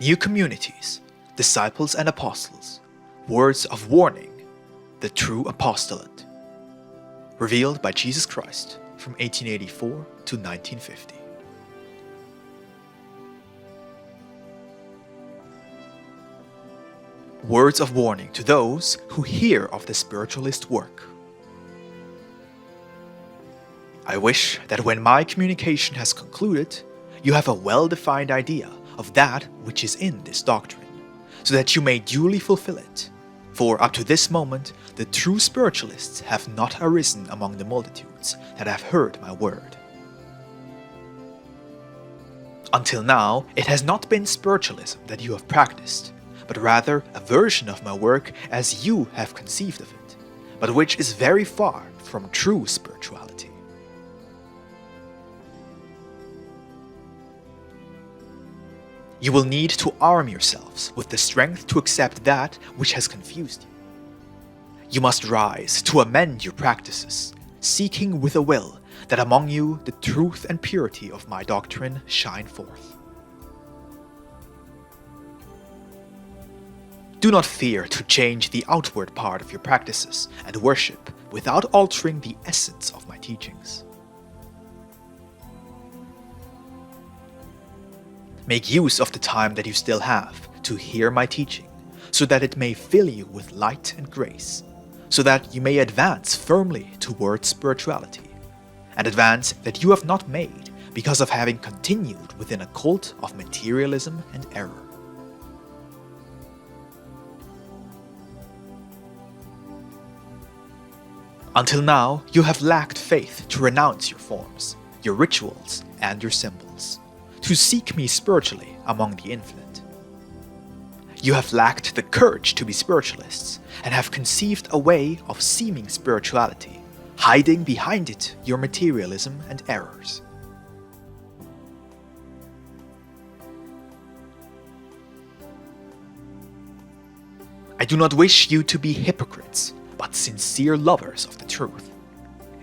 New communities, disciples and apostles, words of warning, the true apostolate. Revealed by Jesus Christ from 1884 to 1950. Words of warning to those who hear of the spiritualist work. I wish that when my communication has concluded, you have a well-defined idea of that which is in this doctrine, so that you may duly fulfill it. For up to this moment, the true spiritualists have not arisen among the multitudes that have heard my word. Until now, it has not been spiritualism that you have practiced, but rather a version of my work as you have conceived of it, but which is very far from true spirituality. You will need to arm yourselves with the strength to accept that which has confused you. You must rise to amend your practices, seeking with a will that among you the truth and purity of my doctrine shine forth. Do not fear to change the outward part of your practices and worship without altering the essence of my teachings. Make use of the time that you still have to hear my teaching, so that it may fill you with light and grace, so that you may advance firmly towards spirituality, an advance that you have not made because of having continued within a cult of materialism and error. Until now, you have lacked faith to renounce your forms, your rituals, and your symbols, to seek me spiritually among the infinite. You have lacked the courage to be spiritualists and have conceived a way of seeming spirituality, hiding behind it your materialism and errors. I do not wish you to be hypocrites, but sincere lovers of the truth.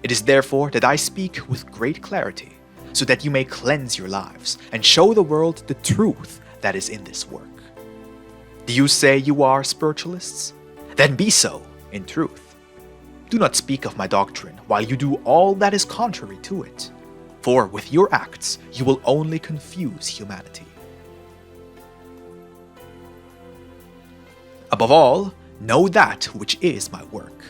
It is therefore that I speak with great clarity, so that you may cleanse your lives and show the world the truth that is in this work. Do you say you are spiritualists? Then be so, in truth. Do not speak of my doctrine while you do all that is contrary to it, for with your acts you will only confuse humanity. Above all, know that which is my work,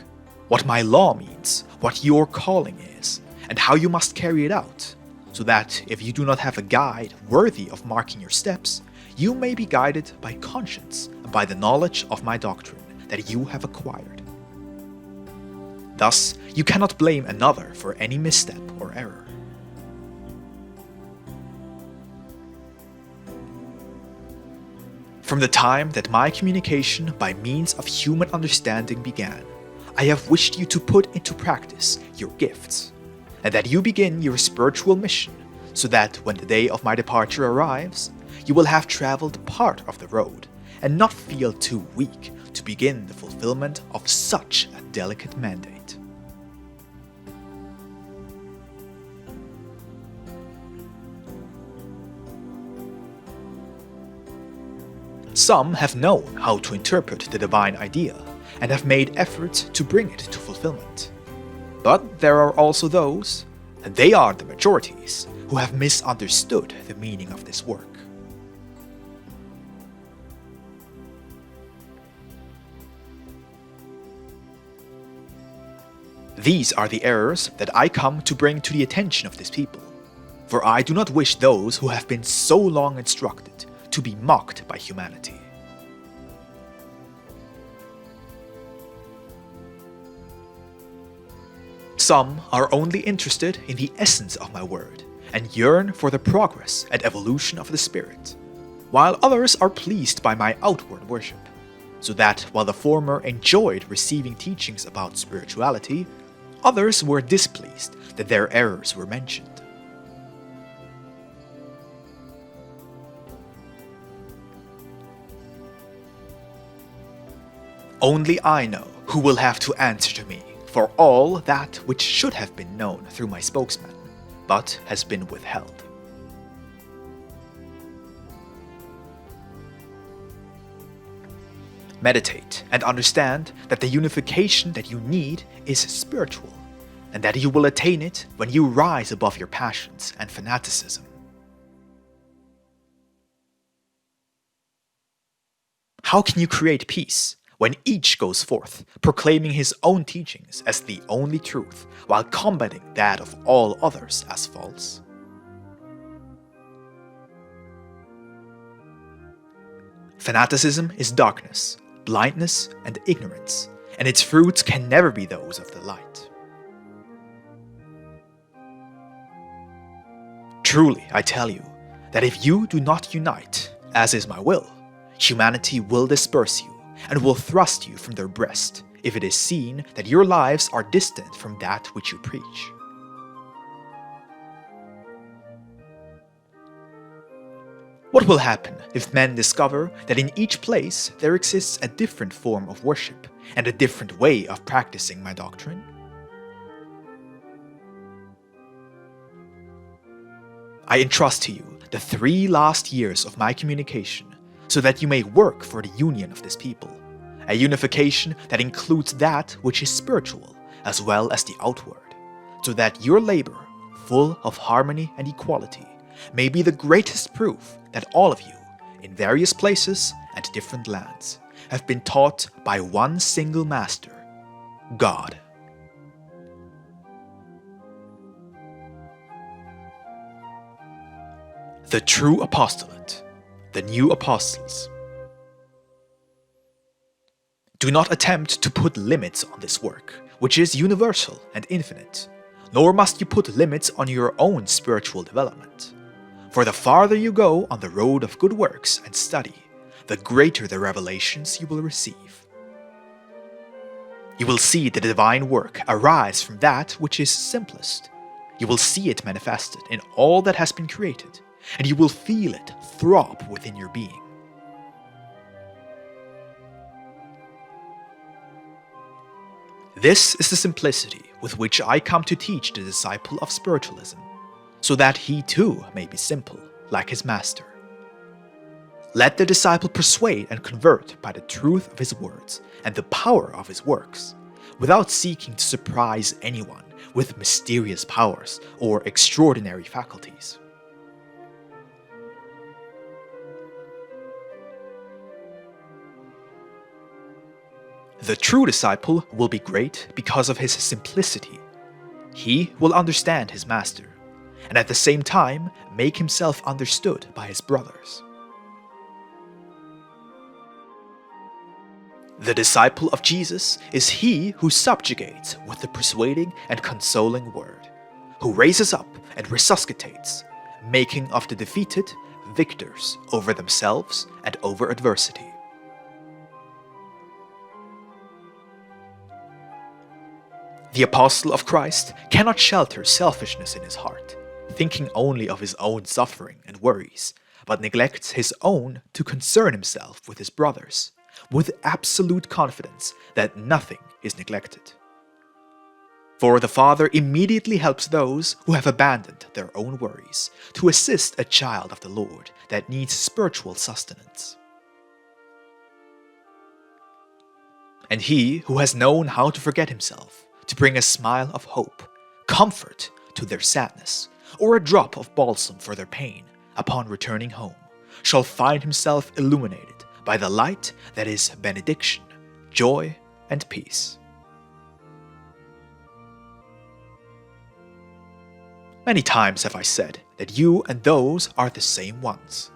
what my law means, what your calling is, and how you must carry it out, so that if you do not have a guide worthy of marking your steps, you may be guided by conscience and by the knowledge of my doctrine that you have acquired. Thus, you cannot blame another for any misstep or error. From the time that my communication by means of human understanding began, I have wished you to put into practice your gifts, and that you begin your spiritual mission, so that when the day of my departure arrives, you will have traveled part of the road and not feel too weak to begin the fulfillment of such a delicate mandate. Some have known how to interpret the divine idea and have made efforts to bring it to fulfillment. But there are also those, and they are the majorities, who have misunderstood the meaning of this work. These are the errors that I come to bring to the attention of this people, for I do not wish those who have been so long instructed to be mocked by humanity. Some are only interested in the essence of my word and yearn for the progress and evolution of the spirit, while others are pleased by my outward worship, so that while the former enjoyed receiving teachings about spirituality, others were displeased that their errors were mentioned. Only I know who will have to answer to me for all that which should have been known through my spokesman, but has been withheld. Meditate and understand that the unification that you need is spiritual, and that you will attain it when you rise above your passions and fanaticism. How can you create peace when each goes forth, proclaiming his own teachings as the only truth, while combating that of all others as false? Fanaticism is darkness, blindness, and ignorance, and its fruits can never be those of the light. Truly, I tell you, that if you do not unite, as is my will, humanity will disperse you, and will thrust you from their breast, if it is seen that your lives are distant from that which you preach. What will happen if men discover that in each place there exists a different form of worship and a different way of practicing my doctrine? I entrust to you the 3 last years of my communication, so that you may work for the union of this people, a unification that includes that which is spiritual as well as the outward, so that your labor, full of harmony and equality, may be the greatest proof that all of you, in various places and different lands, have been taught by one single master, God. The true apostolate, the new apostles. Do not attempt to put limits on this work, which is universal and infinite, nor must you put limits on your own spiritual development. For the farther you go on the road of good works and study, the greater the revelations you will receive. You will see the divine work arise from that which is simplest. You will see it manifested in all that has been created, and you will feel it throb within your being. This is the simplicity with which I come to teach the disciple of spiritualism, so that he too may be simple, like his master. Let the disciple persuade and convert by the truth of his words and the power of his works, without seeking to surprise anyone with mysterious powers or extraordinary faculties. The true disciple will be great because of his simplicity. He will understand his master, and at the same time make himself understood by his brothers. The disciple of Jesus is he who subjugates with the persuading and consoling word, who raises up and resuscitates, making of the defeated victors over themselves and over adversity. The apostle of Christ cannot shelter selfishness in his heart, thinking only of his own suffering and worries, but neglects his own to concern himself with his brothers, with absolute confidence that nothing is neglected. For the Father immediately helps those who have abandoned their own worries to assist a child of the Lord that needs spiritual sustenance. And he who has known how to forget himself, to bring a smile of hope, comfort to their sadness, or a drop of balsam for their pain upon returning home, shall find himself illuminated by the light that is benediction, joy, and peace. Many times have I said that you and those are the same ones.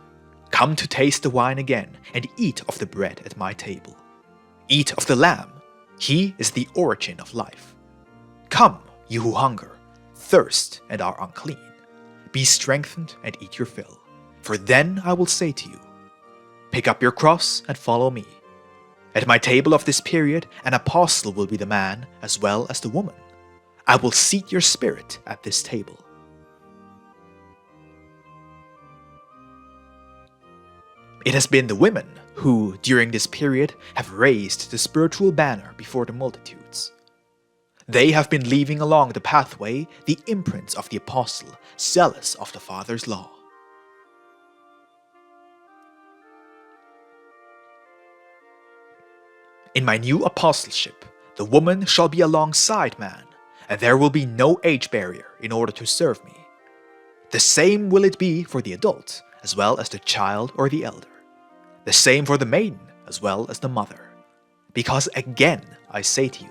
Come to taste the wine again and eat of the bread at my table. Eat of the Lamb. He is the origin of life. Come, you who hunger, thirst, and are unclean. Be strengthened and eat your fill. For then I will say to you, pick up your cross and follow me. At my table of this period, an apostle will be the man as well as the woman. I will seat your spirit at this table. It has been the women who, during this period, have raised the spiritual banner before the multitudes. They have been leaving along the pathway the imprints of the apostle, zealous of the Father's law. In my new apostleship, the woman shall be alongside man, and there will be no age barrier in order to serve me. The same will it be for the adult, as well as the child or the elder. The same for the maiden, as well as the mother. Because again I say to you,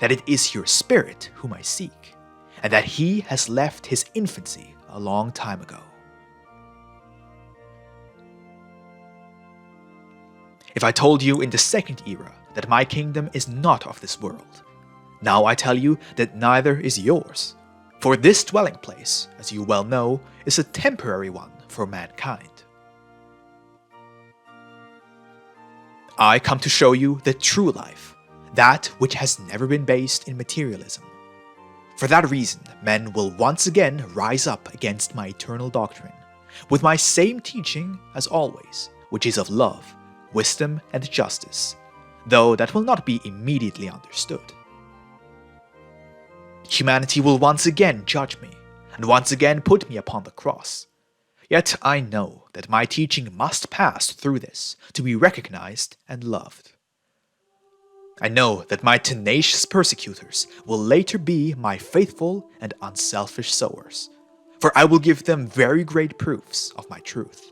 that it is your spirit whom I seek, and that he has left his infancy a long time ago. If I told you in the second era that my kingdom is not of this world, now I tell you that neither is yours. For this dwelling place, as you well know, is a temporary one for mankind. I come to show you the true life, that which has never been based in materialism. For that reason, men will once again rise up against my eternal doctrine, with my same teaching as always, which is of love, wisdom, and justice, though that will not be immediately understood. Humanity will once again judge me, and once again put me upon the cross. Yet I know that my teaching must pass through this to be recognized and loved. I know that my tenacious persecutors will later be my faithful and unselfish sowers, for I will give them very great proofs of my truth.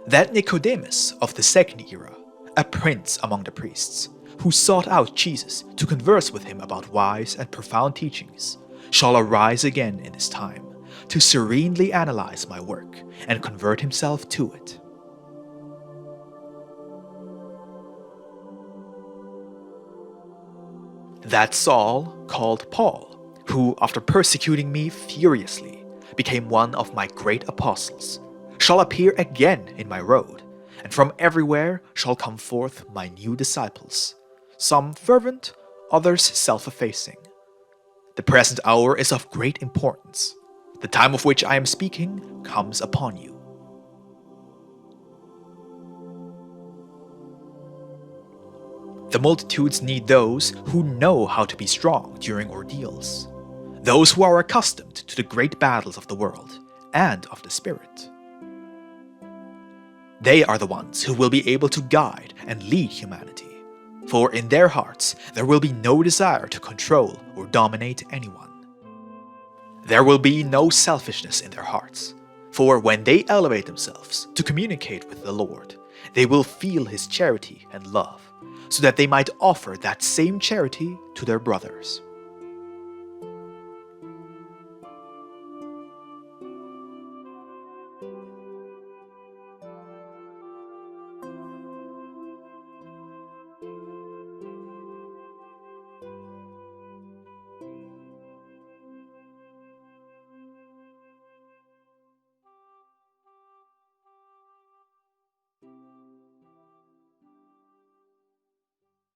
That Nicodemus of the second era, a prince among the priests, who sought out Jesus to converse with him about wise and profound teachings, shall arise again in his time, to serenely analyze my work and convert himself to it. That Saul, called Paul, who, after persecuting me furiously, became one of my great apostles, shall appear again in my road, and from everywhere shall come forth my new disciples, some fervent, others self-effacing. The present hour is of great importance. The time of which I am speaking comes upon you. The multitudes need those who know how to be strong during ordeals, those who are accustomed to the great battles of the world and of the spirit. They are the ones who will be able to guide and lead humanity, for in their hearts there will be no desire to control or dominate anyone. There will be no selfishness in their hearts, for when they elevate themselves to communicate with the Lord, they will feel His charity and love, so that they might offer that same charity to their brothers.